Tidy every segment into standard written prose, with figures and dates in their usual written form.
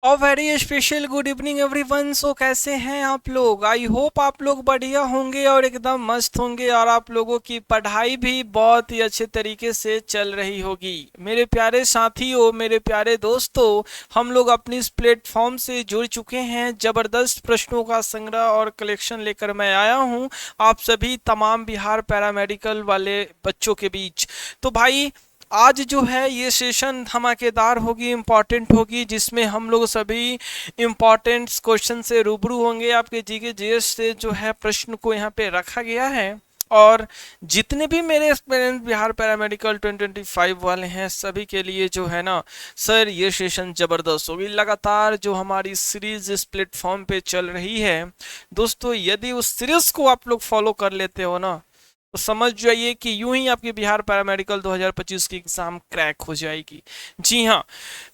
Very special good evening everyone. So कैसे हैं आप लोग? आई होप आप लोग बढ़िया होंगे और एकदम मस्त होंगे और आप लोगों की पढ़ाई भी बहुत ही अच्छे तरीके से चल रही होगी। मेरे प्यारे साथियों, मेरे प्यारे दोस्तों, हम लोग अपनी इस प्लेटफॉर्म से जुड़ चुके हैं। जबरदस्त प्रश्नों का संग्रह और कलेक्शन लेकर मैं आया हूं आप सभी तमाम बिहार पैरामेडिकल वाले बच्चों के बीच। तो भाई, आज जो है ये सेशन धमाकेदार होगी, इम्पॉर्टेंट होगी, जिसमें हम लोग सभी इम्पॉर्टेंट क्वेश्चन से रूबरू होंगे। आपके जीके जीएस से जो है प्रश्न को यहाँ पे रखा गया है। और जितने भी मेरे एक्सपीरियंस बिहार पैरामेडिकल 2025 वाले हैं सभी के लिए जो है ना सर, ये सेशन जबरदस्त होगी। लगातार जो हमारी सीरीज इस प्लेटफॉर्म पे चल रही है दोस्तों, यदि उस सीरीज को आप लोग फॉलो कर लेते हो ना, तो समझ जाइए कि यूं ही आपकी बिहार पैरामेडिकल 2025 की एग्जाम क्रैक हो जाएगी। जी हाँ।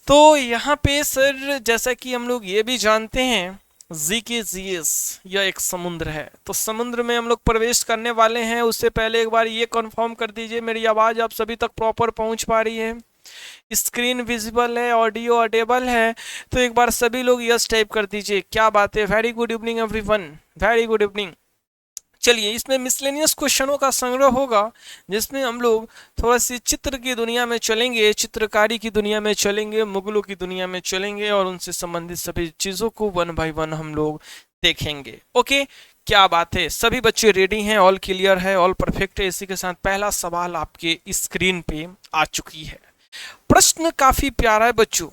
तो यहाँ पे सर, जैसा कि हम लोग ये भी जानते हैं, जी के जीएस यह एक समुद्र है। तो समुद्र में हम लोग प्रवेश करने वाले हैं। उससे पहले एक बार ये कंफर्म कर दीजिए मेरी आवाज़ आप सभी तक प्रॉपर पहुंच पा रही है, स्क्रीन विजिबल है, ऑडियो ऑडेबल है। तो एक बार सभी लोग यस टाइप कर दीजिए। क्या बात है, very good evening everyone, very good evening. चलिए, इसमें मिसलेनियस क्वेश्चनों का संग्रह होगा, जिसमें हम लोग थोड़ा सी चित्र की दुनिया में चलेंगे, चित्रकारी की दुनिया में चलेंगे, मुगलों की दुनिया में चलेंगे और उनसे संबंधित सभी चीज़ों को वन बाय वन हम लोग देखेंगे। ओके, क्या बात है, सभी बच्चे रेडी हैं? ऑल क्लियर है, ऑल परफेक्ट है? इसी के साथ पहला सवाल आपके स्क्रीन पे आ चुकी है। प्रश्न काफी प्यारा है बच्चों।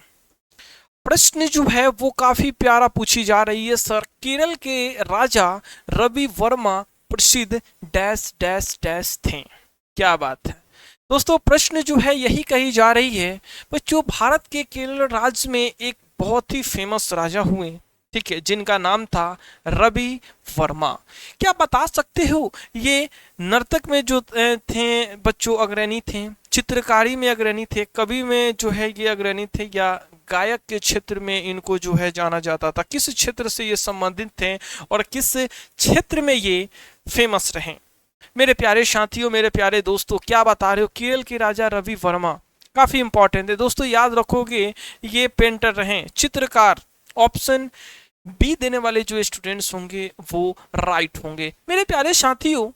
प्रश्न जो है वो काफी प्यारा पूछी जा रही है। सर, केरल के राजा रवि वर्मा प्रसिद्ध डैश डैश डैश थे। क्या बात है दोस्तों, प्रश्न जो है यही कही जा रही है बच्चों। भारत के केरल राज्य में एक बहुत ही फेमस राजा हुए, ठीक है, जिनका नाम था रवि वर्मा। क्या बता सकते हो ये नर्तक में जो थे बच्चों अग्रणी थे, चित्रकारी में अग्रणी थे, कवि में जो है ये अग्रणी थे, या गायक के क्षेत्र में इनको जो है जाना जाता था? किस क्षेत्र से ये संबंधित थे और किस क्षेत्र में ये फेमस रहे? मेरे प्यारे साथियों, मेरे प्यारे दोस्तों, क्या बता रहे हो? केरल के राजा रवि वर्मा काफी इंपॉर्टेंट है दोस्तों, याद रखोगे। ये पेंटर रहे, चित्रकार। ऑप्शन बी देने वाले जो स्टूडेंट्स होंगे वो राइट होंगे। मेरे प्यारे साथियों,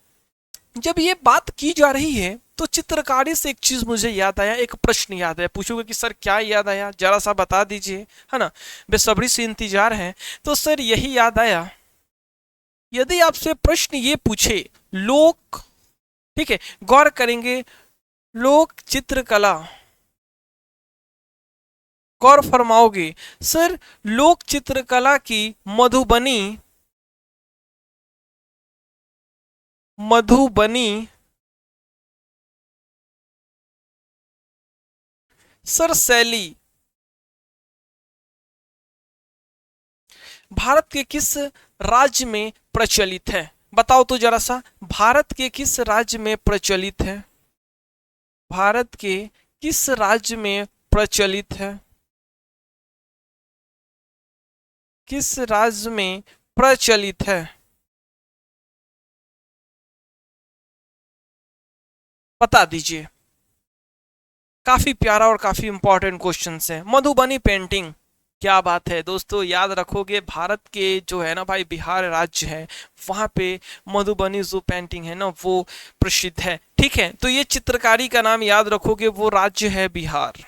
जब ये बात की जा रही है तो चित्रकारी से एक चीज मुझे याद आया, एक प्रश्न याद है। पूछोगे कि सर क्या याद आया, जरा सा बता दीजिए, है ना, बेसब्री से इंतजार है। तो सर यही याद आया, यदि आपसे प्रश्न ये पूछे, लोक, ठीक है, गौर करेंगे, लोक चित्रकला, गौर फरमाओगे सर, लोक चित्रकला की मधुबनी, मधुबनी सर शैली भारत के किस राज्य में प्रचलित है? बताओ तो जरा सा, भारत के किस राज्य में प्रचलित है? भारत के किस राज्य में प्रचलित है? किस राज्य में प्रचलित है? बता दीजिए। काफी प्यारा और काफी इंपॉर्टेंट क्वेश्चन है। मधुबनी पेंटिंग, क्या बात है दोस्तों, याद रखोगे। भारत के जो है ना भाई, बिहार राज्य है, वहां पे मधुबनी जो पेंटिंग है ना वो प्रसिद्ध है। ठीक है, तो ये चित्रकारी का नाम याद रखोगे, वो राज्य है बिहार।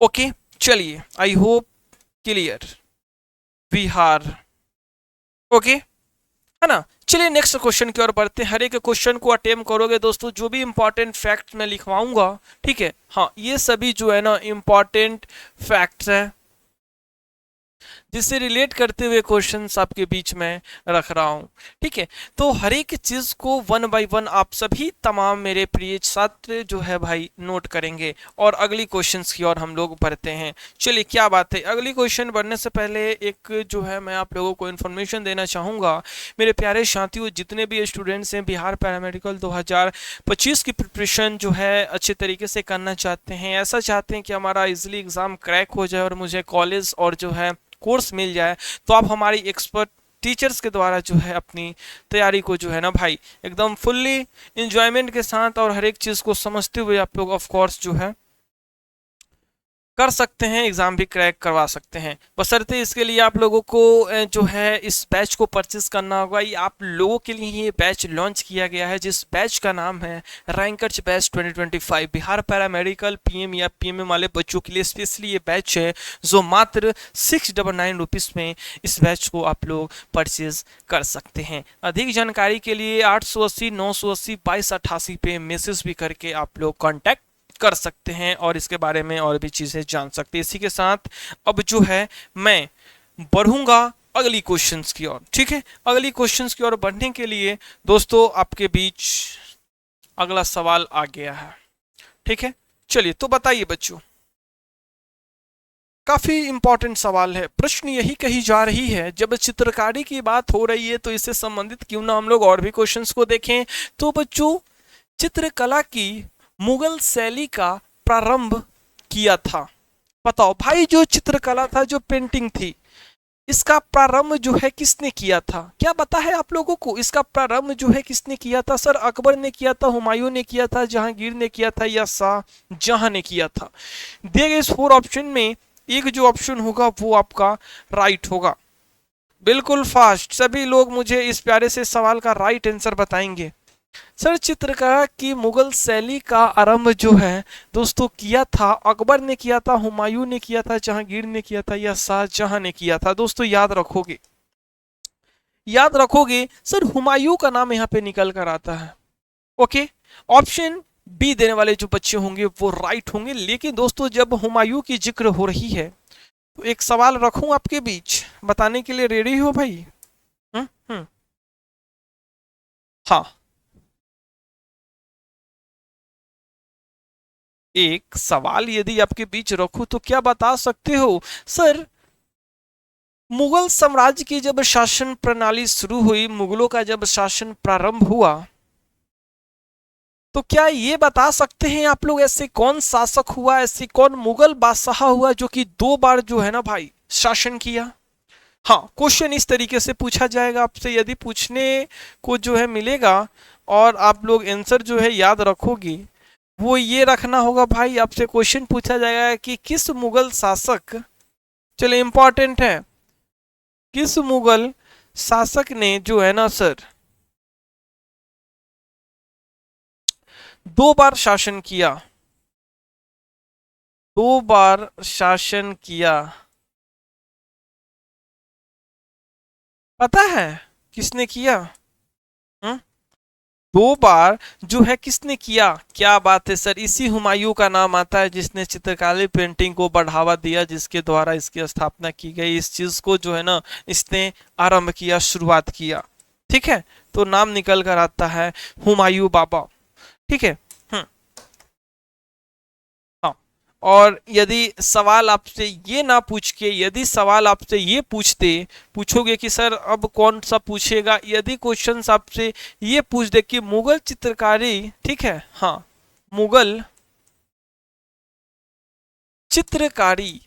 ओके, चलिए, I hope clear, Bihar. Okay, है ना। चलिए नेक्स्ट क्वेश्चन की ओर बढ़ते हैं। हर एक क्वेश्चन को अटेम्प्ट करोगे दोस्तों, जो भी इंपॉर्टेंट फैक्ट मैं लिखवाऊंगा, ठीक है, हाँ, ये सभी जो है ना इंपॉर्टेंट फैक्ट्स हैं, जिससे रिलेट करते हुए क्वेश्चंस आपके बीच में रख रहा हूं। ठीक है, तो हर एक चीज को वन बाय वन आप सभी तमाम मेरे प्रिय छात्र जो है भाई नोट करेंगे और अगली क्वेश्चंस की ओर हम लोग बढ़ते हैं। चलिए, क्या बात है, अगली क्वेश्चन बढ़ने से पहले एक जो है मैं आप लोगों को इन्फॉर्मेशन देना चाहूँगा। मेरे प्यारे साथियों, जितने भी स्टूडेंट्स हैं बिहार पैरामेडिकल 2025 की प्रिपरेशन जो है अच्छे तरीके से करना चाहते हैं, ऐसा चाहते हैं कि हमारा इजिली एग्ज़ाम क्रैक हो जाए और मुझे कॉलेज और जो है कोर्स मिल जाए, तो आप हमारी एक्सपर्ट टीचर्स के द्वारा जो है अपनी तैयारी को जो है ना भाई एकदम फुल्ली इंजॉयमेंट के साथ और हर एक चीज़ को समझते हुए आप लोग ऑफ कोर्स जो है कर सकते हैं, एग्जाम भी क्रैक करवा सकते हैं। बशर्ते इसके लिए आप लोगों को जो है इस बैच को परचेस करना होगा। ये आप लोगों के लिए ये बैच लॉन्च किया गया है, जिस बैच का नाम है rankers batch 2025। Bihar paramedical PM या पीएमएम वाले बच्चों के लिए स्पेशली ये बैच है, जो मात्र 699 रुपीज़ में इस बैच को आप लोग परचेज कर सकते हैं। अधिक जानकारी के लिए 880 980 2288 पे मैसेज भी करके आप लोग कॉन्टैक्ट कर सकते हैं और इसके बारे में और भी चीजें जान सकते हैं। इसी के साथ अब जो है मैं बढ़ूंगा अगली क्वेश्चंस की ओर। ठीक है, अगली क्वेश्चंस की ओर बढ़ने के लिए दोस्तों आपके बीच अगला सवाल आ गया है। ठीक है, चलिए तो बताइए बच्चों, काफी इंपॉर्टेंट सवाल है। प्रश्न यही कही जा रही है, जब चित्रकारी की बात हो रही है तो इससे संबंधित क्यों ना हम लोग और भी क्वेश्चंस को देखें। तो बच्चों, चित्रकला की मुगल शैली का प्रारंभ किया था। बताओ भाई, जो चित्रकला था, जो पेंटिंग थी, इसका प्रारंभ जो है किसने किया था? क्या पता है आप लोगों को इसका प्रारंभ जो है किसने किया था? सर अकबर ने किया था, हुमायूं ने किया था, जहांगीर ने किया था, या शाहजहां ने किया था? दिए गए इस 4 ऑप्शन में एक जो ऑप्शन होगा वो आपका राइट होगा। बिल्कुल फास्ट सभी लोग मुझे इस प्यारे से सवाल का राइट आंसर बताएंगे। सर चित्रकला की मुगल शैली का आरंभ जो है दोस्तों किया था, अकबर ने किया था, हुमायूं ने किया था, जहांगीर ने किया था, या शाहजहां ने किया था? दोस्तों याद रखोगे, याद रखोगे सर हुमायूं का नाम यहाँ पे निकल कर आता है। ओके, ऑप्शन बी देने वाले जो बच्चे होंगे वो राइट होंगे। लेकिन दोस्तों जब हुमायूं की जिक्र हो रही है तो एक सवाल रखूं आपके बीच, बताने के लिए रेडी हो भाई? हम्म, हाँ, एक सवाल यदि आपके बीच रखूं तो क्या बता सकते हो सर, मुगल साम्राज्य की जब शासन प्रणाली शुरू हुई, मुगलों का जब शासन प्रारंभ हुआ, तो क्या ये बता सकते हैं आप लोग ऐसे कौन शासक हुआ, ऐसे कौन मुगल बादशाह हुआ जो कि 2 बार जो है ना भाई शासन किया? हाँ, क्वेश्चन इस तरीके से पूछा जाएगा आपसे, यदि पूछने को जो है मिलेगा और आप लोग आंसर जो है याद रखोगे, वो ये रखना होगा भाई, आपसे क्वेश्चन पूछा जाएगा कि किस मुगल शासक, चलो इंपॉर्टेंट है, किस मुगल शासक ने जो है ना सर 2 बार शासन किया, 2 बार शासन किया? पता है किसने किया? हम्म, 2 बार जो है किसने किया? क्या बात है सर, इसी हुमायूं का नाम आता है जिसने चित्रकारी पेंटिंग को बढ़ावा दिया, जिसके द्वारा इसकी स्थापना की गई, इस चीज को जो है ना इसने आरंभ किया, शुरुआत किया। ठीक है, तो नाम निकल कर आता है हुमायूं बाबा। ठीक है, हाँ। और यदि सवाल आपसे ये ना पूछ के, यदि सवाल आपसे ये पूछोगे कि सर अब कौन सा पूछेगा, यदि क्वेश्चन आपसे ये पूछ दे कि मुगल चित्रकारी, ठीक है, हाँ, मुगल चित्रकारी,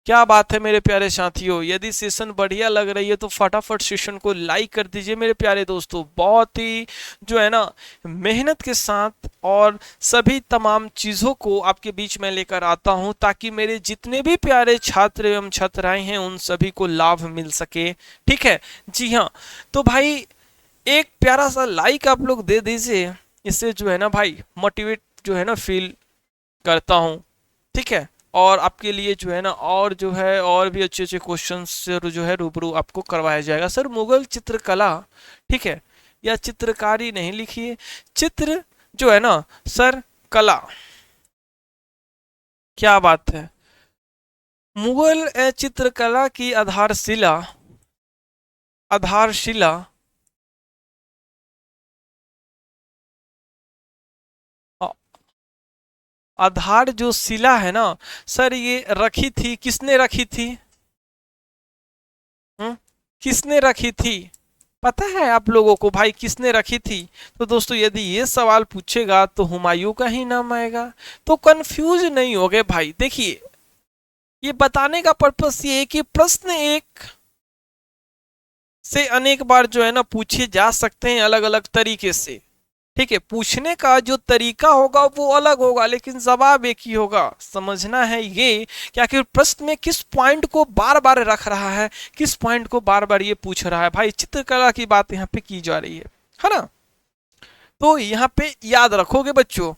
क्या बात है मेरे प्यारे साथियों। यदि सेशन बढ़िया लग रही है तो फटाफट सेशन को लाइक कर दीजिए मेरे प्यारे दोस्तों। बहुत ही जो है ना मेहनत के साथ और सभी तमाम चीज़ों को आपके बीच में लेकर आता हूं, ताकि मेरे जितने भी प्यारे छात्र एवं छात्राएं हैं उन सभी को लाभ मिल सके। ठीक है, जी हाँ, तो भाई एक प्यारा सा लाइक आप लोग दे दीजिए, इससे जो है ना भाई मोटिवेट जो है ना फील करता हूँ। ठीक है, और आपके लिए जो है ना और जो है और भी अच्छे अच्छे क्वेश्चन से जो है रूबरू आपको करवाया जाएगा। सर मुगल चित्रकला, ठीक है, या चित्रकारी नहीं लिखिए, चित्र जो है ना सर कला, क्या बात है, मुगल चित्रकला की आधारशिला, आधारशिला आधार जो शिला है ना सर, ये रखी थी, किसने रखी थी? किसने रखी थी? पता है आप लोगों को भाई किसने रखी थी? तो दोस्तों यदि ये सवाल पूछेगा तो हुमायूं का ही नाम आएगा। तो कंफ्यूज नहीं हो गए भाई। देखिए, ये बताने का पर्पस ये है कि प्रश्न एक से अनेक बार जो है ना पूछे जा सकते हैं अलग अलग तरीके से। ठीक है, पूछने का जो तरीका होगा वो अलग होगा लेकिन जवाब एक ही होगा। समझना है ये कि आखिर प्रश्न में किस पॉइंट को बार बार रख रहा है, किस पॉइंट को बार बार ये पूछ रहा है। भाई चित्रकला की बात यहाँ पे की जा रही है ना। तो यहाँ पे याद रखोगे बच्चों,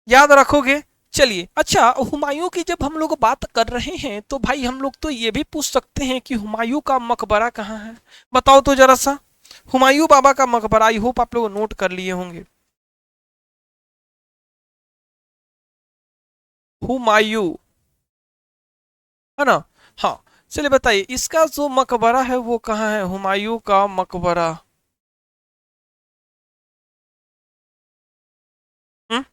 याद रखोगे। चलिए, अच्छा हुमायूं की जब हम लोग बात कर रहे हैं तो भाई हम लोग तो ये भी पूछ सकते हैं कि हुमायूं का मकबरा कहाँ है। बताओ तो जरा सा, हुमायूं बाबा का मकबरा, आई होप आप लोग नोट कर लिए होंगे। हुमायूं, है ना। हाँ, चलिए बताइए इसका जो मकबरा है वो कहाँ है, हुमायूं का मकबरा। हम्म,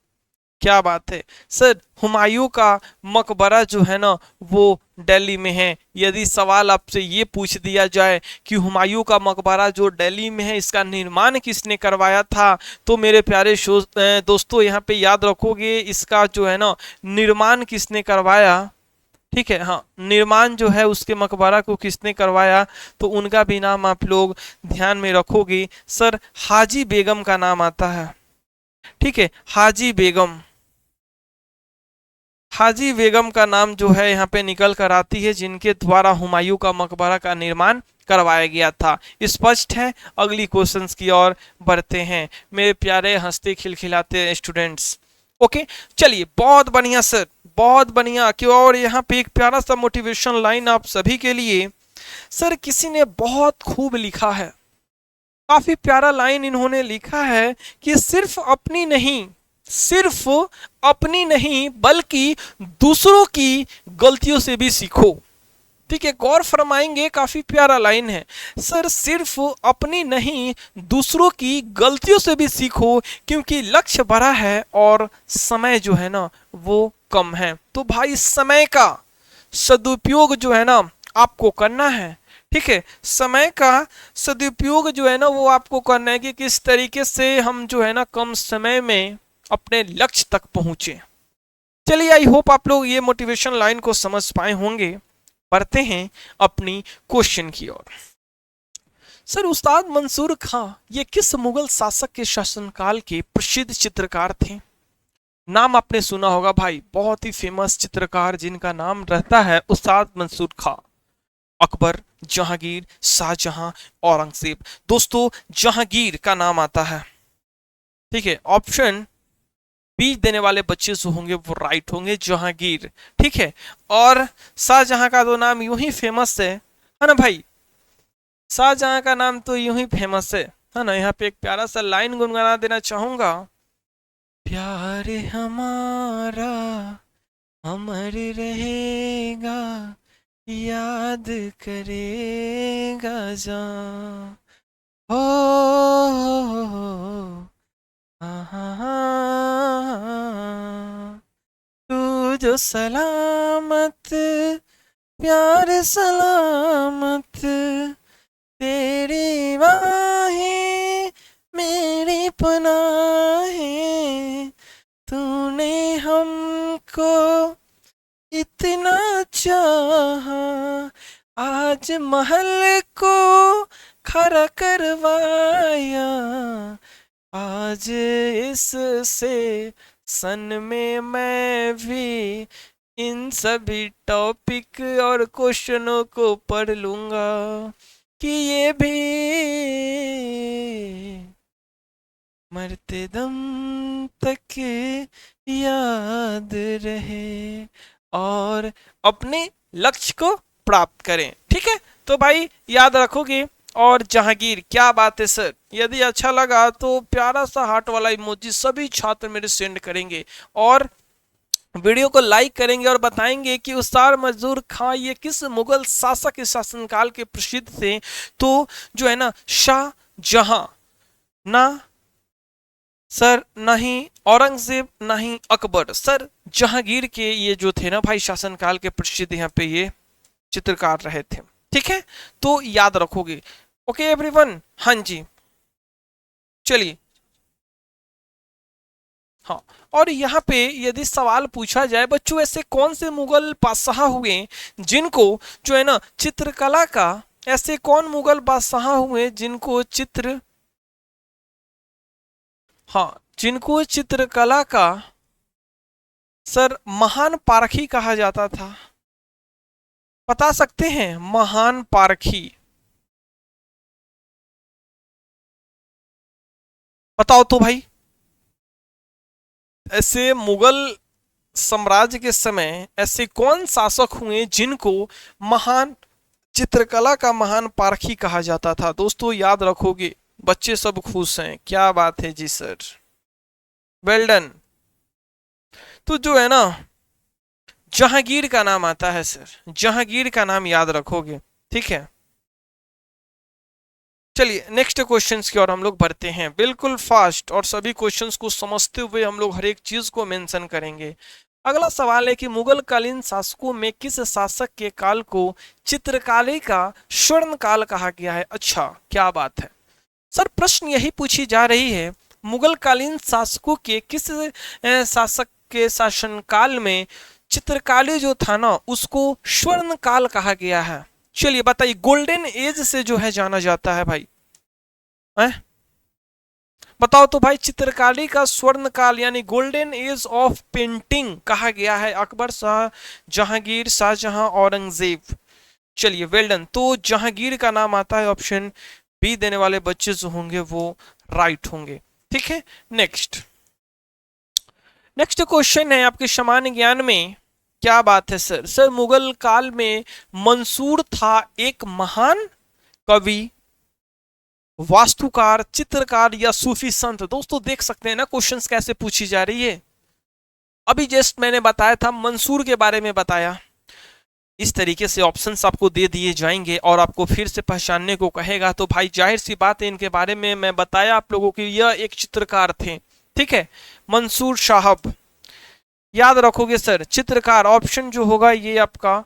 क्या बात है सर, हुमायूं का मकबरा जो है ना वो दिल्ली में है। यदि सवाल आपसे ये पूछ दिया जाए कि हुमायूं का मकबरा जो दिल्ली में है इसका निर्माण किसने करवाया था, तो मेरे प्यारे दोस्तों यहाँ पे याद रखोगे इसका जो है ना निर्माण किसने करवाया। ठीक है, हाँ, निर्माण जो है उसके मकबरा को किसने करवाया, तो उनका भी नाम आप लोग ध्यान में रखोगे। सर हाजी बेगम का नाम आता है। ठीक है, हाजी बेगम, हाजी बेगम का नाम जो है यहाँ पे निकल कर आती है जिनके द्वारा हुमायूं का मकबरा का निर्माण करवाया गया था। स्पष्ट है। अगली क्वेश्चंस की ओर बढ़ते हैं मेरे प्यारे हंसते खिलखिलाते स्टूडेंट्स। ओके, चलिए बहुत बढ़िया सर, बहुत बढ़िया। क्यों, और यहाँ पे एक प्यारा सा मोटिवेशन लाइन आप सभी के लिए। सर किसी ने बहुत खूब लिखा है, काफी प्यारा लाइन इन्होंने लिखा है कि सिर्फ अपनी नहीं, सिर्फ अपनी नहीं बल्कि दूसरों की गलतियों से भी सीखो। ठीक है, गौर फरमाएंगे, काफी प्यारा लाइन है। सर सिर्फ अपनी नहीं दूसरों की गलतियों से भी सीखो क्योंकि लक्ष्य बड़ा है और समय जो है ना वो कम है। तो भाई समय का सदुपयोग जो है ना आपको करना है। ठीक है, समय का सदुपयोग जो है ना वो आपको करना है कि किस तरीके से हम जो है ना कम समय में अपने लक्ष्य तक पहुंचे। चलिए, आई होप आप लोग ये मोटिवेशन लाइन को समझ पाए होंगे। बढ़ते हैं अपनी क्वेश्चन की ओर। सर उस्ताद मंसूर खां ये किस मुगल शासक के शासनकाल के प्रसिद्ध चित्रकार थे। नाम आपने सुना होगा भाई, बहुत ही फेमस चित्रकार जिनका नाम रहता है उस्ताद मंसूर खां। अकबर, जहांगीर, शाहजहां, औरंगजेब। दोस्तों जहांगीर का नाम आता है। ठीक है, ऑप्शन बी देने वाले बच्चे जो होंगे वो राइट होंगे, जहांगीर। ठीक है, और शाहजहां का तो नाम यूं ही फेमस है ना भाई, शाहजहां का नाम तो यूं ही फेमस है ना। यहाँ पे एक प्यारा सा लाइन गुनगुना देना चाहूंगा। प्यार हमारा अमर रहेगा, याद करेगा जा हो, तू जो सलामत, प्यार सलामत, तेरी बाहें मेरी पनाहें, तूने हमको इतना चाहा, आज महल को खड़ा करवाया, आज इससे सन में मैं भी इन सभी टॉपिक और क्वेश्चनों को पढ़ लूंगा कि ये भी मरते दम तक याद रहे और अपने लक्ष्य को प्राप्त करें। ठीक है, तो भाई याद रखोगे। और जहांगीर, क्या बात है सर, यदि अच्छा लगा तो प्यारा सा हार्ट वाला इमोजी सभी छात्र मेरे सेंड करेंगे और वीडियो को लाइक करेंगे और बताएंगे कि उस्ताद मंसूर खां ये किस मुगल शासक के शासनकाल के प्रसिद्ध थे। तो जो है ना शाहजहां ना सर, नहीं औरंगजेब, नहीं अकबर, सर जहांगीर के ये जो थे ना भाई शासनकाल के प्रसिद्ध यहाँ पे ये चित्रकार रहे थे। ठीक है, तो याद रखोगे। ओके एवरीवन, हाँ जी, चलिए। हाँ, और यहाँ पे यदि सवाल पूछा जाए बच्चों ऐसे कौन से मुगल बादशाह हुए जिनको जो है ना चित्रकला का, ऐसे कौन मुगल बादशाह हुए जिनको चित्र हाँ, जिनको चित्रकला का सर महान पारखी कहा जाता था, बता सकते हैं महान पारखी? बताओ तो भाई। ऐसे मुगल साम्राज्य के समय ऐसे कौन शासक हुए जिनको महान चित्रकला का महान पारखी कहा जाता था? दोस्तों याद रखोगे, बच्चे सब खुश हैं, क्या बात है जी सर, वेल डन। तो जो है ना, जहांगीर का नाम आता है सर, जहांगीर का नाम याद रखोगे, ठीक है। चलिए नेक्स्ट क्वेश्चंस की ओर हम लोग बढ़ते हैं, बिल्कुल फास्ट, और सभी क्वेश्चंस को समझते हुए हम लोग हर एक चीज को मेंशन करेंगे। अगला सवाल है कि मुगल कालीन शासकों में किस शासक के काल को चित्रकारी का स्वर्ण काल कहा गया है? अच्छा, क्या बात है सर, प्रश्न यही पूछी जा रही है, मुगल कालीन शासकों के किस शासक के शासनकाल में चित्रकारी जो था ना उसको स्वर्ण काल कहा गया है? चलिए बताइए, गोल्डन एज से जो है जाना जाता है भाई, है? बताओ तो भाई, चित्रकारी का स्वर्ण काल यानी गोल्डन एज ऑफ पेंटिंग कहा गया है अकबर, शाह जहांगीर, शाहजहां, औरंगजेब। चलिए वेल डन, तो जहांगीर का नाम आता है, ऑप्शन बी देने वाले बच्चे जो होंगे वो राइट होंगे, ठीक है। नेक्स्ट नेक्स्ट क्वेश्चन है आपके सामान्य ज्ञान में, क्या बात है सर? सर मुगल काल में मंसूर था एक महान कवि, वास्तुकार, चित्रकार या सूफी संत? दोस्तों देख सकते हैं ना क्वेश्चंस कैसे पूछी जा रही है। अभी जस्ट मैंने बताया था, मंसूर के बारे में बताया, इस तरीके से ऑप्शंस आपको दे दिए जाएंगे और आपको फिर से पहचानने को कहेगा, तो भाई जाहिर सी बात है इनके बारे में मैं बताया आप लोगों की, यह एक चित्रकार थे, ठीक है, मंसूर साहब। याद रखोगे सर, चित्रकार ऑप्शन जो होगा ये आपका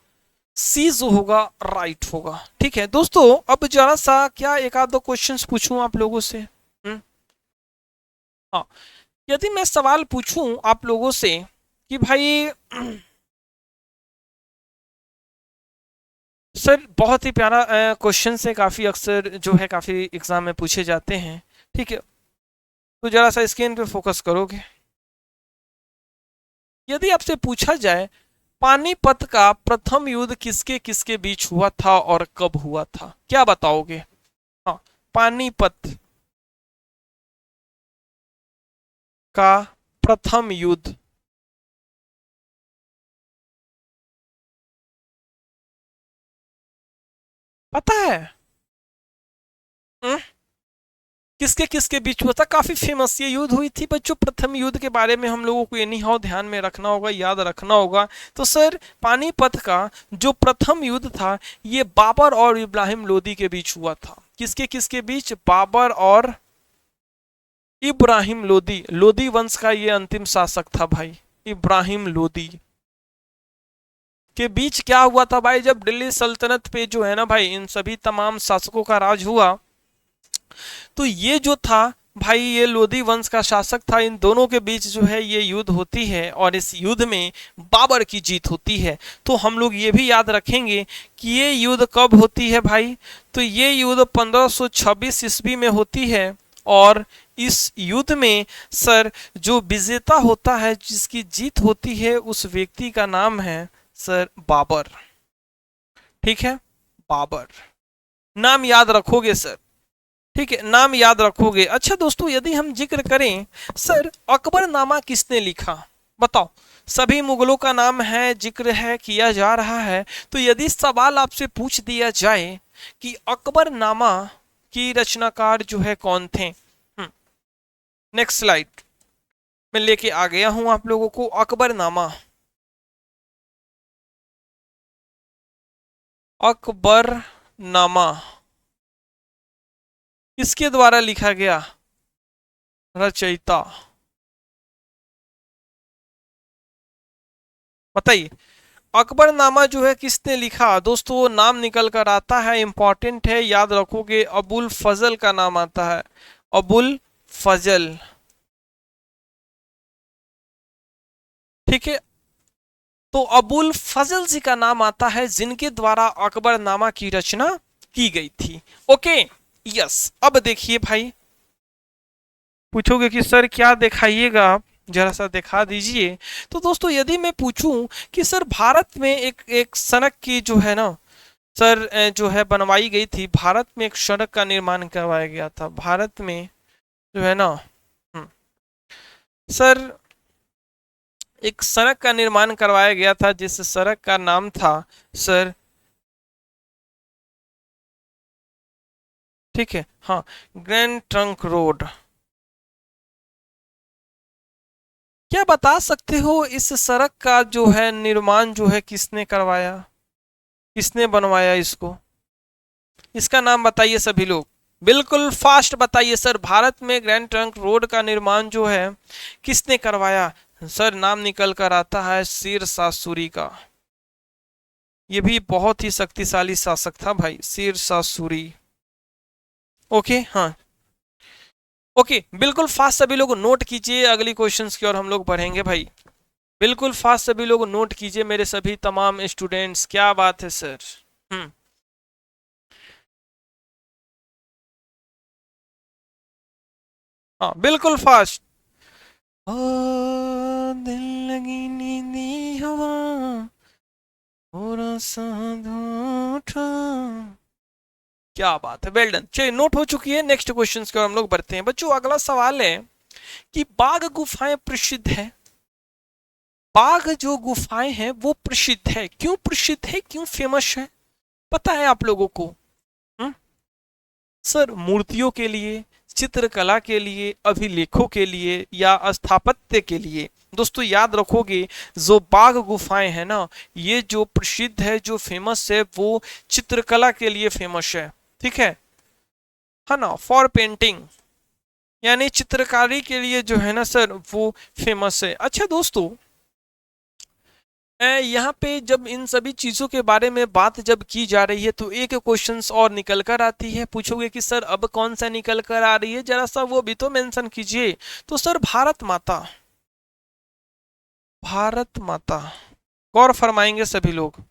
सी जो होगा राइट होगा, ठीक है दोस्तों। अब जरा सा क्या एक आध दो क्वेश्चंस पूछूं आप लोगों से? हाँ, यदि मैं सवाल पूछूं आप लोगों से कि भाई सर बहुत ही प्यारा क्वेश्चन है, काफी अक्सर जो है काफी एग्जाम में पूछे जाते हैं, ठीक है, तो जरा सा स्क्रीन पे फोकस करोगे। यदि आपसे पूछा जाए पानीपत का प्रथम युद्ध किसके किसके बीच हुआ था और कब हुआ था, क्या बताओगे? हाँ, पानीपत का प्रथम युद्ध, पता है? किसके किसके बीच हुआ था? काफी फेमस ये युद्ध हुई थी बच्चों, प्रथम युद्ध के बारे में हम लोगों को ये नहीं हो ध्यान में रखना होगा, याद रखना होगा। तो सर पानीपत का जो प्रथम युद्ध था ये बाबर और इब्राहिम लोदी के बीच हुआ था। किसके किसके बीच? बाबर और इब्राहिम लोदी, लोदी वंश का ये अंतिम शासक था भाई, इब्राहिम लोदी के बीच क्या हुआ था भाई? जब दिल्ली सल्तनत पे जो है ना भाई इन सभी तमाम शासकों का राज हुआ, तो ये जो था भाई, ये लोदी वंश का शासक था, इन दोनों के बीच जो है ये युद्ध होती है और इस युद्ध में बाबर की जीत होती है। तो हम लोग ये भी याद रखेंगे कि ये युद्ध कब होती है भाई? तो ये युद्ध 1526 ईस्वी में होती है और इस युद्ध में सर जो विजेता होता है, जिसकी जीत होती है, उस व्यक्ति का नाम है सर बाबर, ठीक है, बाबर। नाम याद रखोगे सर, ठीक है, नाम याद रखोगे। अच्छा दोस्तों, यदि हम जिक्र करें सर अकबरनामा किसने लिखा, बताओ? सभी मुगलों का नाम है, जिक्र है, किया जा रहा है, तो यदि सवाल आपसे पूछ दिया जाए कि अकबरनामा की रचनाकार जो है कौन थे? नेक्स्ट स्लाइड मैं लेके आ गया हूं आप लोगों को, अकबरनामा, अकबरनामा किसके द्वारा लिखा गया? रचयिता बताइए। अकबरनामा जो है किसने लिखा दोस्तों? वो नाम निकल कर आता है, इंपॉर्टेंट है, याद रखोगे, अबुल फजल का नाम आता है, अबुल फजल, ठीक है। तो अबुल फजल जी का नाम आता है जिनके द्वारा अकबरनामा की रचना की गई थी। Okay, yes. अब देखिए भाई, पूछोगे कि सर क्या दिखाइएगा आप, जरा सा दिखा दीजिए। तो दोस्तों यदि मैं पूछूं कि सर भारत में एक एक सड़क की जो है ना सर जो है बनवाई गई थी, भारत में एक सड़क का निर्माण करवाया गया था भारत में जो है ना। हम्म, सर एक सड़क का निर्माण करवाया गया था जिस सड़क का नाम था सर, ठीक है हाँ, ग्रैंड ट्रंक रोड। क्या बता सकते हो इस सड़क का जो है निर्माण जो है किसने करवाया, किसने बनवाया इसको, इसका नाम बताइए सभी लोग। बिल्कुल फास्ट बताइए सर, भारत में ग्रैंड ट्रंक रोड का निर्माण जो है किसने करवाया। सर नाम निकल कर आता है शेरशाह सूरी का। ये भी बहुत ही शक्तिशाली शासक था भाई, शेरशाह सूरी। ओके हाँ, ओके बिल्कुल फास्ट सभी लोग नोट कीजिए, अगली क्वेश्चंस की ओर हम लोग बढ़ेंगे भाई। बिल्कुल फास्ट सभी लोग नोट कीजिए मेरे सभी तमाम स्टूडेंट्स, क्या बात है सर। हम्म, हाँ बिल्कुल फास्ट। ओ दिल लगी नींदी हवा, थोड़ा सा उठा। क्या बात है, वेल डन। चलिए नोट हो चुकी है, नेक्स्ट क्वेश्चंस की ओर हम लोग बढ़ते हैं बच्चों। अगला सवाल है कि बाघ गुफाएं प्रसिद्ध है, बाघ जो गुफाएं हैं वो प्रसिद्ध है, क्यों प्रसिद्ध है, क्यों फेमस है, पता है आप लोगों को। हम्म? सर मूर्तियों के लिए, चित्रकला के लिए, अभिलेखों के लिए या स्थापत्य के लिए। दोस्तों याद रखोगे जो बाघ गुफाएं हैं ना, ये जो प्रसिद्ध है जो फेमस है वो चित्रकला के लिए फेमस है, ठीक है ना, फॉर पेंटिंग, यानी चित्रकारी के लिए जो है ना सर वो फेमस है। अच्छा दोस्तों यहाँ पे जब इन सभी चीजों के बारे में बात जब की जा रही है तो एक क्वेश्चंस और निकल कर आती है, पूछोगे कि सर अब कौन सा निकल कर आ रही है, जरा सा वो भी तो मेंशन कीजिए। तो सर भारत माता, भारत माता, गौर फरमाएंगे सभी लोग,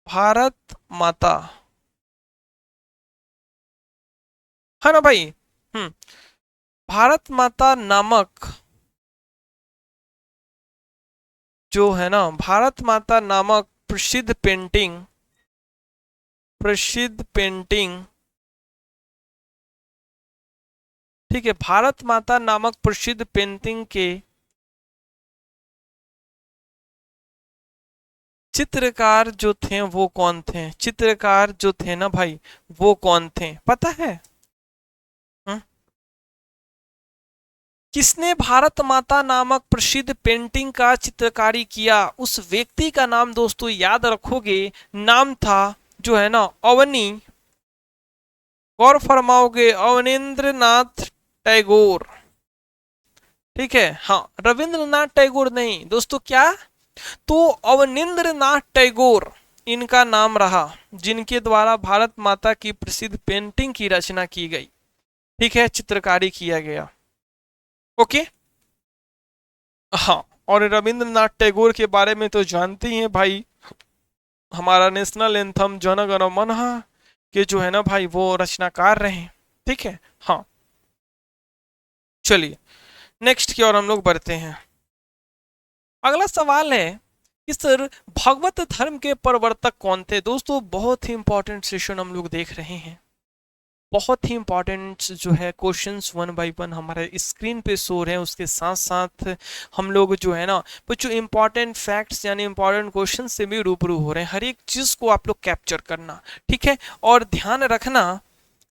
भारत माता, है ना भाई। हम्म, भारत माता नामक जो है ना, भारत माता नामक प्रसिद्ध पेंटिंग, प्रसिद्ध पेंटिंग, ठीक है, भारत माता नामक प्रसिद्ध पेंटिंग के चित्रकार जो थे वो कौन थे, चित्रकार जो थे ना भाई वो कौन थे, पता है। हम्म? किसने भारत माता नामक प्रसिद्ध पेंटिंग का चित्रकारी किया, उस व्यक्ति का नाम दोस्तों याद रखोगे, नाम था जो है ना अवनी, गौर फरमाओगे, अवनींद्र नाथ टैगोर, ठीक है हाँ, रविंद्रनाथ टैगोर नहीं दोस्तों, क्या, तो अवनींद्र नाथ टैगोर इनका नाम रहा, जिनके द्वारा भारत माता की प्रसिद्ध पेंटिंग की रचना की गई, ठीक है, चित्रकारी किया गया। ओके हाँ, और रविंद्रनाथ टैगोर के बारे में तो जानते ही हैं भाई, हमारा नेशनल एंथम जन गण मन के जो है ना भाई वो रचनाकार रहे, ठीक है हाँ। चलिए नेक्स्ट की ओर हम लोग बढ़ते हैं। अगला सवाल है कि सर भगवत धर्म के प्रवर्तक कौन थे। दोस्तों बहुत ही इंपॉर्टेंट सेशन हम लोग देख रहे हैं, बहुत ही इंपॉर्टेंट जो है क्वेश्चंस वन बाय वन हमारे स्क्रीन पे शो रहे हैं, उसके साथ साथ हम लोग जो है ना कुछ इंपॉर्टेंट फैक्ट्स यानी इंपॉर्टेंट क्वेश्चन से भी रूबरू हो रहे हैं, हर एक चीज को आप लोग कैप्चर करना, ठीक है, और ध्यान रखना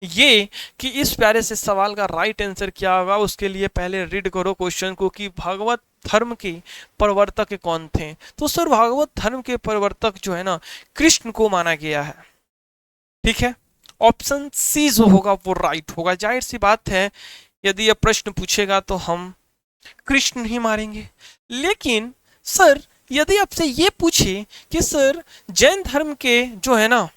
ये कि इस प्यारे से सवाल का राइट आंसर क्या होगा उसके लिए पहले रीड करो क्वेश्चन को कि भगवत धर्म के प्रवर्तक कौन थे। तो सर भगवत धर्म के प्रवर्तक जो है ना कृष्ण को माना गया है, ठीक है, ऑप्शन सी जो होगा वो राइट होगा, जाहिर सी बात है यदि यह प्रश्न पूछेगा तो हम कृष्ण ही मारेंगे। लेकिन सर यदि आपसे ये पूछे कि सर जैन धर्म के जो है ना,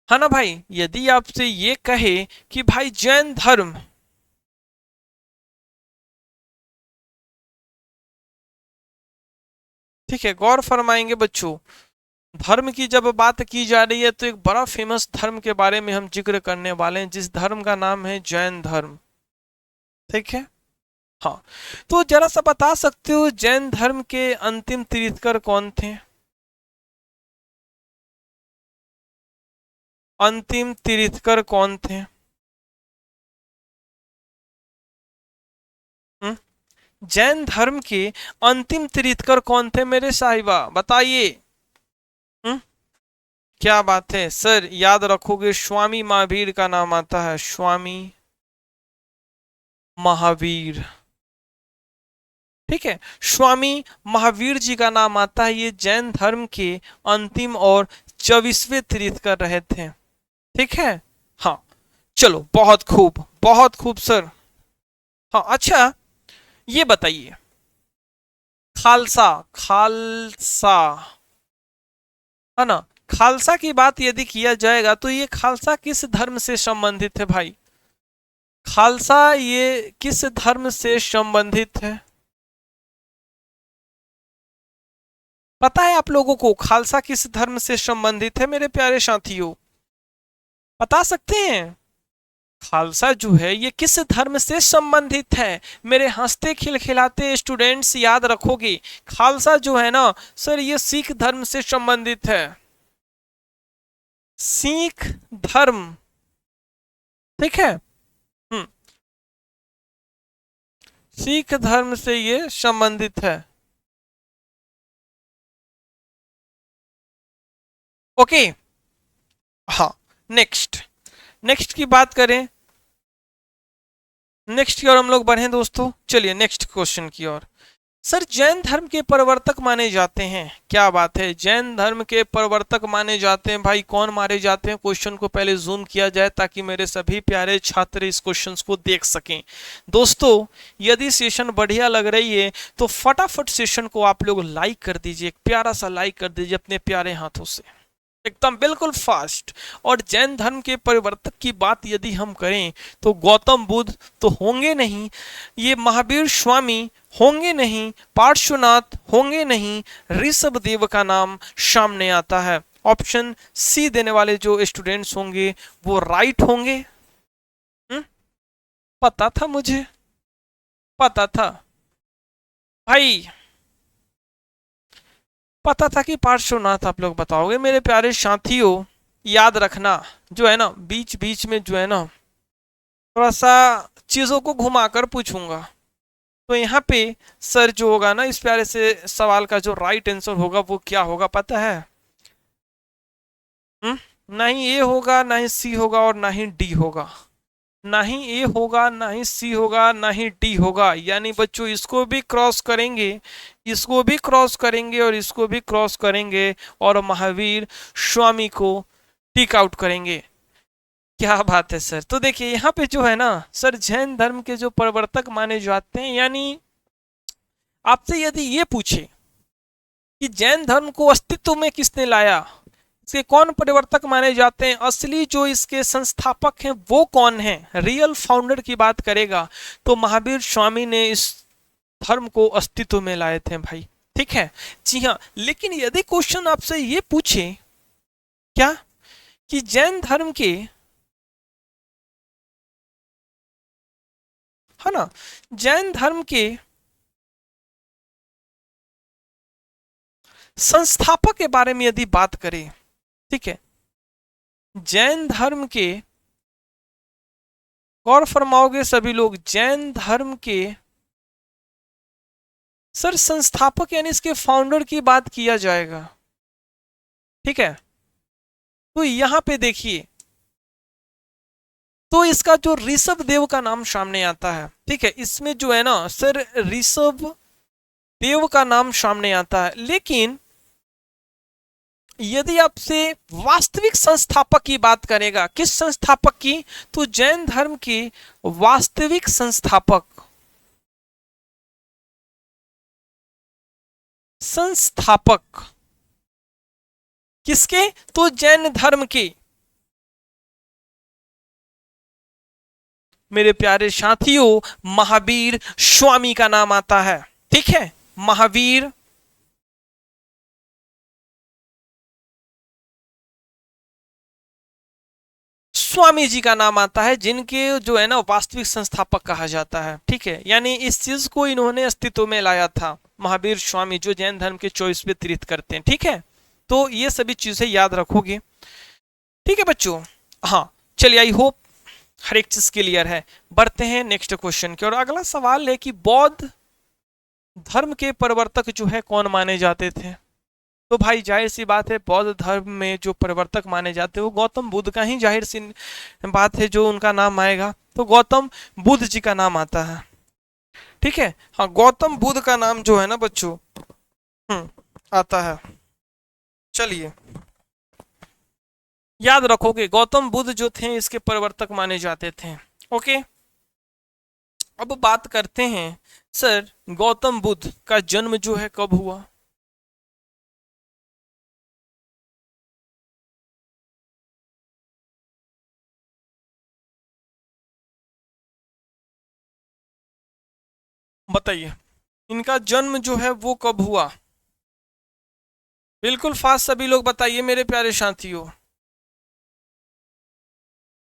है ना भाई, यदि आपसे ये कहे कि भाई जैन धर्म, ठीक है, गौर फरमाएंगे बच्चों, धर्म की जब बात की जा रही है तो एक बड़ा फेमस धर्म के बारे में हम जिक्र करने वाले हैं, जिस धर्म का नाम है जैन धर्म। ठीक है। हाँ, तो जरा सा बता सकते हो जैन धर्म के अंतिम तीर्थकर कौन थे? अंतिम तीर्थकर कौन थे? हम्म? जैन धर्म के अंतिम तीर्थकर कौन थे मेरे साहिबा, बताइए। हम्म? क्या बात है सर, याद रखोगे, स्वामी महावीर का नाम आता है, स्वामी महावीर। ठीक है, स्वामी महावीर जी का नाम आता है, ये जैन धर्म के अंतिम और 24वें तीर्थकर रहे थे। ठीक है। हाँ, चलो, बहुत खूब सर। हाँ, अच्छा, ये बताइए, खालसा, खालसा, है ना, खालसा की बात यदि किया जाएगा तो ये खालसा किस धर्म से संबंधित है भाई? खालसा ये किस धर्म से संबंधित है? पता है आप लोगों को खालसा किस धर्म से संबंधित है मेरे प्यारे साथियों? बता सकते हैं? खालसा जो है ये किस धर्म से संबंधित है? मेरे हंसते खिलखिलाते स्टूडेंट्स याद रखोगे, खालसा जो है ना सर, ये सिख धर्म से संबंधित है। सिख धर्म। ठीक है। हम्म, सिख धर्म से ये संबंधित है। ओके। हाँ, नेक्स्ट, नेक्स्ट की बात करें, नेक्स्ट की ओर हम लोग बढ़े दोस्तों, चलिए नेक्स्ट क्वेश्चन की ओर। सर जैन धर्म के प्रवर्तक माने जाते हैं, क्या बात है, जैन धर्म के प्रवर्तक माने जाते हैं भाई, कौन मारे जाते हैं? क्वेश्चन को पहले जूम किया जाए ताकि मेरे सभी प्यारे छात्र इस क्वेश्चन को देख सकें। दोस्तों यदि सेशन बढ़िया लग रही है तो फटाफट सेशन को आप लोग लाइक कर दीजिए, एक प्यारा सा लाइक कर दीजिए अपने प्यारे हाथों से, एकदम बिल्कुल फास्ट। और जैन धर्म के परिवर्तक की बात यदि हम करें तो गौतम बुद्ध तो होंगे नहीं, ये महावीर स्वामी होंगे नहीं, पार्श्वनाथ होंगे नहीं, ऋषभ देव का नाम सामने आता है। ऑप्शन सी देने वाले जो स्टूडेंट्स होंगे वो राइट होंगे। हुँ? पता था मुझे, पता था भाई, पता था कि पार्श्वनाथ आप लोग बताओगे मेरे प्यारे साथियों। याद रखना, जो है ना बीच बीच में जो है ना थोड़ा सा चीजों को घुमाकर पूछूंगा, तो यहाँ पे सर जो होगा ना इस प्यारे से सवाल का जो राइट आंसर होगा वो क्या होगा पता है? ना ही ए होगा, ना ही सी होगा, और ना ही डी होगा। ना ही ए होगा, ना ही सी होगा, ना ही डी होगा, यानी बच्चों इसको भी क्रॉस करेंगे, इसको भी क्रॉस करेंगे, और इसको भी क्रॉस करेंगे, और महावीर स्वामी को टिक आउट करेंगे। क्या बात है सर। तो देखिए यहाँ पे जो है ना सर, जैन धर्म के जो प्रवर्तक माने जाते हैं, यानी आपसे यदि ये पूछे कि जैन धर्म को अस्तित्व में किसने लाया, इसके कौन परिवर्तक माने जाते हैं, असली जो इसके संस्थापक हैं वो कौन है, रियल फाउंडर की बात करेगा तो महावीर स्वामी ने इस धर्म को अस्तित्व में लाए थे भाई। ठीक है। जी हाँ, लेकिन यदि क्वेश्चन आपसे ये पूछे क्या कि जैन धर्म के, है ना, जैन धर्म के संस्थापक के बारे में यदि बात करें, ठीक है, जैन धर्म के, गौर फरमाओगे सभी लोग, जैन धर्म के सर संस्थापक यानी इसके फाउंडर की बात किया जाएगा। ठीक है, तो यहां पे देखिए, तो इसका जो ऋषभ देव का नाम सामने आता है। ठीक है, इसमें जो है ना सर ऋषभ देव का नाम सामने आता है, लेकिन यदि आपसे वास्तविक संस्थापक की बात करेगा, किस संस्थापक की, तो जैन धर्म के वास्तविक संस्थापक, संस्थापक किसके, तो जैन धर्म के मेरे प्यारे साथियों महावीर स्वामी का नाम आता है। ठीक है, महावीर स्वामी जी का नाम आता है, जिनके जो है ना वास्तविक संस्थापक कहा जाता है। ठीक है, यानी इस चीज को इन्होंने अस्तित्व में लाया था, महावीर स्वामी, जो जैन धर्म के 24वें तीर्थ करते हैं। ठीक है, तो ये सभी चीजें याद रखोगे। ठीक है बच्चों, हाँ चलिए, आई होप हर एक चीज क्लियर है। बढ़ते हैं नेक्स्ट क्वेश्चन की, और अगला सवाल है कि बौद्ध धर्म के प्रवर्तक जो है कौन माने जाते थे। तो भाई जाहिर सी बात है, बौद्ध धर्म में जो प्रवर्तक माने जाते हैं वो गौतम बुद्ध का ही जाहिर सी बात है जो उनका नाम आएगा, तो गौतम बुद्ध जी का नाम आता है। ठीक है, हाँ गौतम बुद्ध का नाम जो है ना बच्चों आता है। चलिए याद रखोगे, गौतम बुद्ध जो थे इसके प्रवर्तक माने जाते थे। ओके, अब बात करते हैं सर, गौतम बुद्ध का जन्म जो है कब हुआ। बताइए, इनका जन्म जो है वो कब हुआ। बिल्कुल फास्ट सभी लोग बताइए मेरे प्यारे साथियों।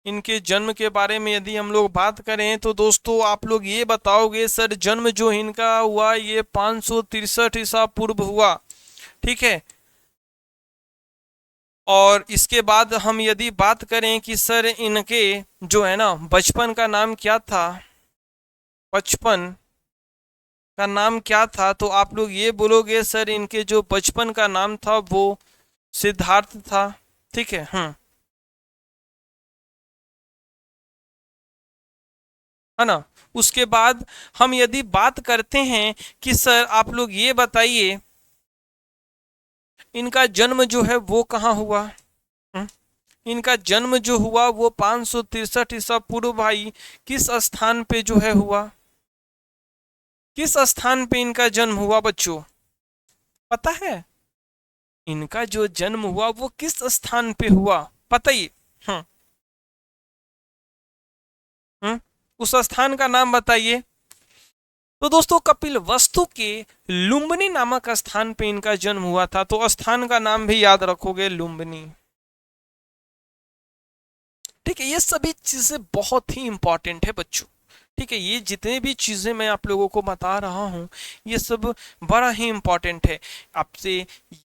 इनके जन्म के बारे में यदि हम लोग बात करें तो दोस्तों आप लोग ये बताओगे सर, जन्म जो इनका हुआ ये 563 ईसा पूर्व हुआ। ठीक है, और इसके बाद हम यदि बात करें कि सर इनके जो है ना बचपन का नाम क्या था, बचपन का नाम क्या था, तो आप लोग ये बोलोगे सर इनके जो बचपन का नाम था वो सिद्धार्थ था। ठीक है, है ना। उसके बाद हम यदि बात करते हैं कि सर आप लोग ये बताइए इनका जन्म जो है वो कहाँ हुआ। हम्म, इनका जन्म जो हुआ वो 563 ईसा पूर्व भाई किस स्थान पे जो है हुआ, किस स्थान पे इनका जन्म हुआ बच्चों, पता है। इनका जो जन्म हुआ वो किस स्थान पे हुआ, बताइए। हम्म हम्म उस स्थान का नाम बताइए। तो दोस्तों कपिल वस्तु के लुम्बिनी नामक स्थान पे इनका जन्म हुआ था, तो स्थान का नाम भी याद रखोगे, लुम्बिनी। ठीक है, ये सभी चीजें बहुत ही इंपॉर्टेंट है बच्चों। ठीक है, ये जितने भी चीजें मैं आप लोगों को बता रहा हूं ये सब बड़ा ही इंपॉर्टेंट है। आपसे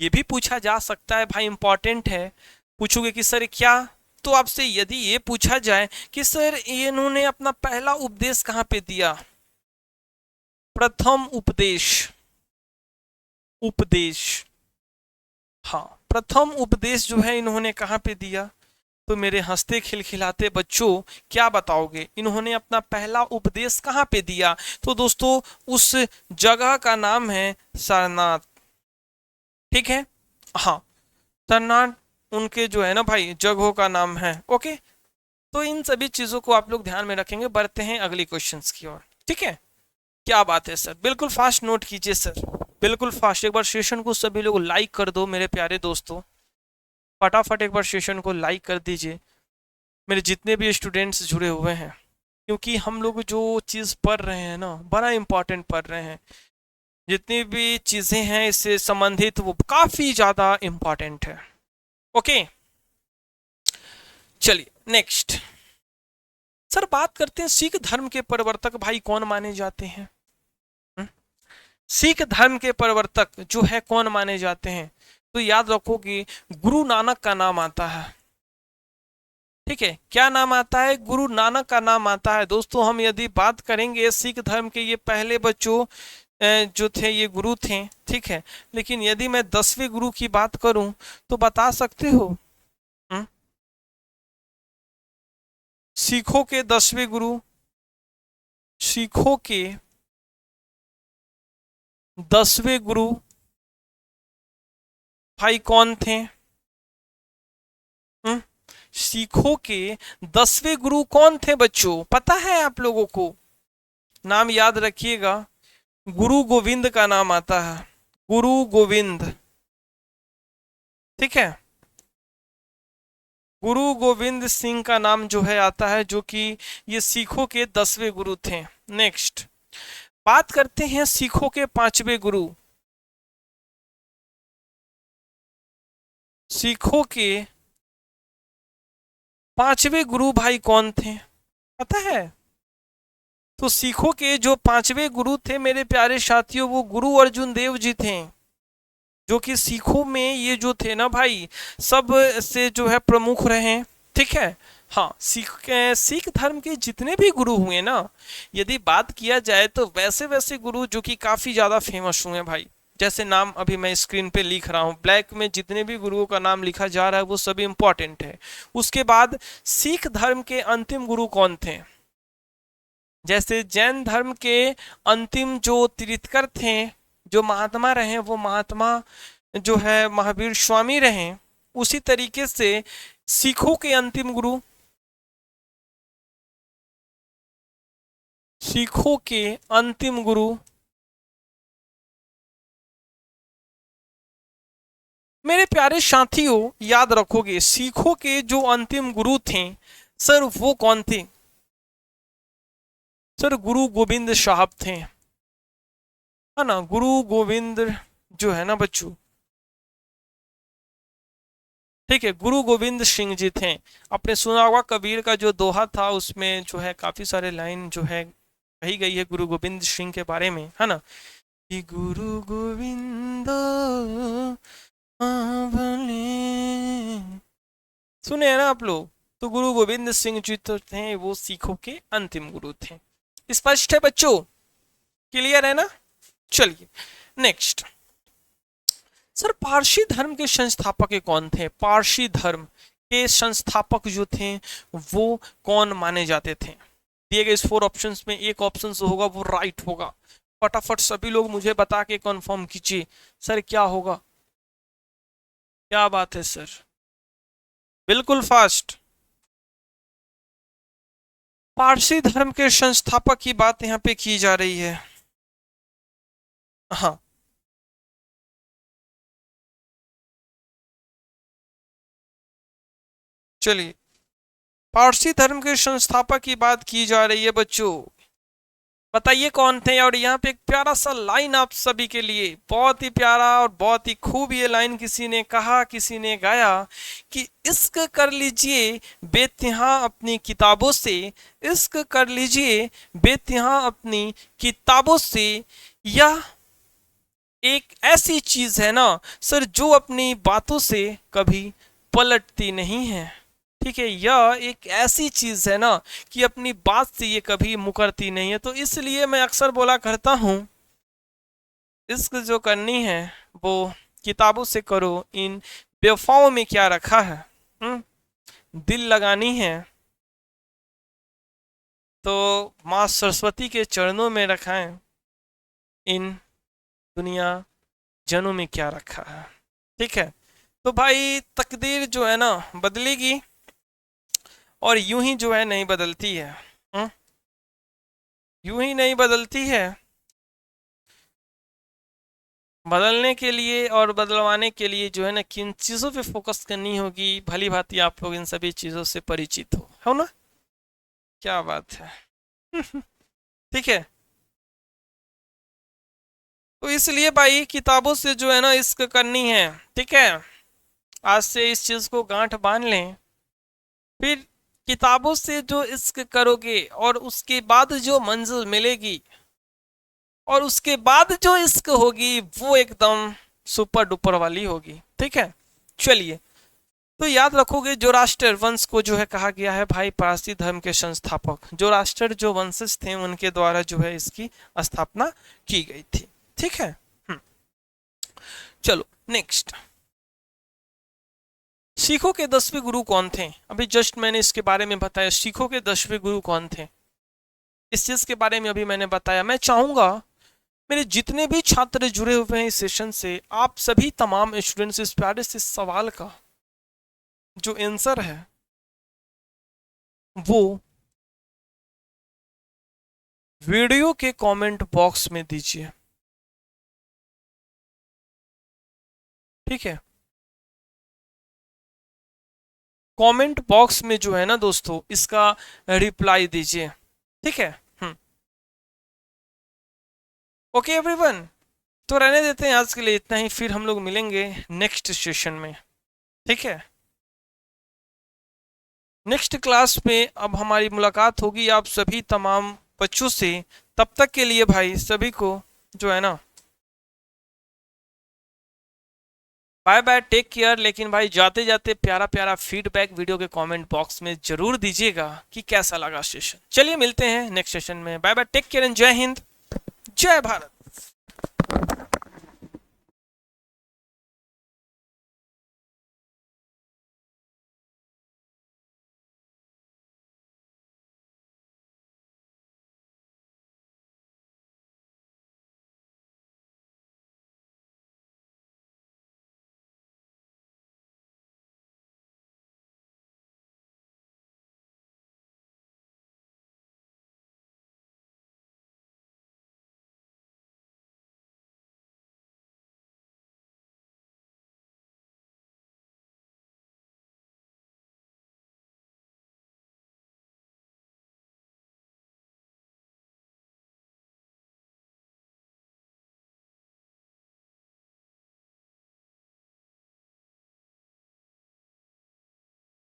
ये भी पूछा जा सकता है भाई, इंपॉर्टेंट है, पूछोगे कि सर क्या, तो आपसे यदि ये पूछा जाए कि सर इन्होंने अपना पहला उपदेश कहाँ पे दिया, प्रथम उपदेश, उपदेश, हाँ प्रथम उपदेश जो है इन्होंने कहाँ पे दिया, तो मेरे हंसते खिलखिलाते बच्चों क्या बताओगे, इन्होंने अपना पहला उपदेश कहाँ पे दिया। तो दोस्तों उस जगह का नाम है सारनाथ। ठीक है, हाँ सारनाथ उनके जो है ना भाई जगहों का नाम है। ओके, तो इन सभी चीजों को आप लोग ध्यान में रखेंगे। बढ़ते हैं अगली क्वेश्चंस की ओर। ठीक है, क्या बात है सर, बिल्कुल फास्ट नोट कीजिए सर, बिल्कुल फास्ट। एक बार सेशन को सभी लोग लाइक कर दो मेरे प्यारे दोस्तों, फटाफट एक बार सेशन को लाइक कर दीजिए मेरे जितने भी स्टूडेंट्स जुड़े हुए हैं, क्योंकि हम लोग जो चीज़ पढ़ रहे हैं ना बड़ा इंपॉर्टेंट पढ़ रहे हैं। जितनी भी चीज़ें हैं इससे संबंधित वो काफ़ी ज़्यादा इंपॉर्टेंट है। ओके, चलिए नेक्स्ट सर बात करते हैं, सिख धर्म के प्रवर्तक भाई कौन माने जाते हैं। हम्म? सिख धर्म के प्रवर्तक जो है कौन माने जाते हैं, तो याद रखो कि गुरु नानक का नाम आता है। ठीक है, क्या नाम आता है, गुरु नानक का नाम आता है। दोस्तों हम यदि बात करेंगे सिख धर्म के ये पहले बच्चों जो थे ये गुरु थे। ठीक है, लेकिन यदि मैं 10वें गुरु की बात करूं तो बता सकते हो। हम्म? सिखों के 10वें गुरु, सिखों के 10वें गुरु भाई कौन थे। हम्म? सिखों के 10वें गुरु कौन थे बच्चों, पता है आप लोगों को, नाम याद रखिएगा, गुरु गोविंद का नाम आता है, गुरु गोविंद। ठीक है, गुरु गोविंद सिंह का नाम जो है आता है, जो कि ये सिखों के 10वें गुरु थे। नेक्स्ट बात करते हैं सिखों के 5वें गुरु, सिखों के पांचवे गुरु भाई कौन थे पता है? तो सिखों के जो पांचवे गुरु थे मेरे प्यारे साथियों, वो गुरु अर्जुन देव जी थे, जो कि सिखों में ये जो थे ना भाई, सब से जो है प्रमुख रहे। ठीक है। हाँ, सिख धर्म के जितने भी गुरु हुए ना, यदि बात किया जाए तो वैसे वैसे गुरु जो कि काफी ज्यादा फेमस हुए भाई, जैसे नाम अभी मैं स्क्रीन पे लिख रहा हूँ, ब्लैक में जितने भी गुरुओं का नाम लिखा जा रहा है वो सभी इंपॉर्टेंट है। उसके बाद सिख धर्म के अंतिम गुरु कौन थे? जैसे जैन धर्म के अंतिम जो तीर्थकर थे, जो महात्मा रहे, वो महात्मा जो है महावीर स्वामी रहे। उसी तरीके से सिखों के अंतिम गुरु, सिखों के अंतिम गुरु मेरे प्यारे साथियों याद रखोगे, सिखों के जो अंतिम गुरु थे सर वो कौन थे? सर गुरु गोविंद साहब थे, है ना। गुरु गोविंद जो है ना बच्चों, ठीक है, गुरु गोविंद सिंह जी थे। आपने सुना होगा कबीर का जो दोहा था, उसमें जो है काफी सारे लाइन जो है कही गई है गुरु गोविंद सिंह के बारे में, है ना, कि गुरु गोविंद भले, सुने हैं ना आप लोग। तो गुरु गोविंद सिंह जी तो थे वो सिखों के अंतिम गुरु थे। स्पष्ट है बच्चों? क्लियर है ना? चलिए नेक्स्ट। सर पारसी धर्म के संस्थापक कौन थे? पारसी धर्म के संस्थापक जो थे वो कौन माने जाते थे? दिए गए इस 4 ऑप्शंस में एक ऑप्शन जो होगा वो राइट होगा। फटाफट सभी लोग मुझे बता के कंफर्म कीजिए सर क्या होगा। क्या बात है सर, बिल्कुल फास्ट। पारसी धर्म के संस्थापक की बात यहाँ पे की जा रही है। हाँ, चलिए पारसी धर्म के संस्थापक की बात की जा रही है बच्चों, बताइए कौन थे। और यहाँ पे एक प्यारा सा लाइन आप सभी के लिए, बहुत ही प्यारा और बहुत ही खूब ये लाइन किसी ने कहा, किसी ने गाया कि इश्क कर लीजिए बेतिहा अपनी किताबों से, इश्क कर लीजिए बेतिहा अपनी किताबों से, यह एक ऐसी चीज है ना सर जो अपनी बातों से कभी पलटती नहीं है। ठीक है, यह एक ऐसी चीज है ना कि अपनी बात से ये कभी मुकरती नहीं है। तो इसलिए मैं अक्सर बोला करता हूं, इश्क जो करनी है वो किताबों से करो, इन बेवफाओं में क्या रखा है। दिल लगानी है तो माँ सरस्वती के चरणों में रखा है, इन दुनिया जनों में क्या रखा है। ठीक है, तो भाई तकदीर जो है ना बदलेगी, और यूं ही जो है नहीं बदलती है। यूं ही नहीं बदलती है। बदलने के लिए और बदलवाने के लिए जो है ना किन चीज़ों पे फोकस करनी होगी, भली भांति आप लोग इन सभी चीज़ों से परिचित हो ना। क्या बात है। ठीक है, तो इसलिए भाई किताबों से जो है ना इश्क करनी है। ठीक है, आज से इस चीज़ को गांठ बांध लें। फिर किताबों से जो इश्क करोगे और उसके बाद जो मंजिल मिलेगी और उसके बाद जो इश्क होगी वो एकदम सुपर डुपर वाली होगी। ठीक है, चलिए तो याद रखोगे जोराष्ट्र वंश को जो है कहा गया है भाई पारसी धर्म के संस्थापक। जोराष्ट्र जो वंशज थे उनके द्वारा जो है इसकी स्थापना की गई थी। ठीक है, चलो नेक्स्ट। सिखों के 10वें गुरु कौन थे? अभी जस्ट मैंने इसके बारे में बताया, सिखों के 10वें गुरु कौन थे, इस चीज के बारे में अभी मैंने बताया। मैं चाहूंगा मेरे जितने भी छात्र जुड़े हुए हैं इस सेशन से, आप सभी तमाम स्टूडेंट्स इस प्यारे से सवाल का जो आंसर है वो वीडियो के कमेंट बॉक्स में दीजिए। ठीक है, कमेंट बॉक्स में जो है ना दोस्तों इसका रिप्लाई दीजिए। ठीक है, ओके एवरीवन, तो रहने देते हैं आज के लिए इतना ही, फिर हम लोग मिलेंगे नेक्स्ट सेशन में। ठीक है, नेक्स्ट क्लास में अब हमारी मुलाकात होगी आप सभी तमाम बच्चों से। तब तक के लिए भाई सभी को जो है ना बाय बाय, टेक केयर। लेकिन भाई जाते जाते प्यारा प्यारा फीडबैक वीडियो के कमेंट बॉक्स में जरूर दीजिएगा कि कैसा लगा सेशन। चलिए मिलते हैं नेक्स्ट सेशन में। Bye bye, take care and जय हिंद, जय भारत।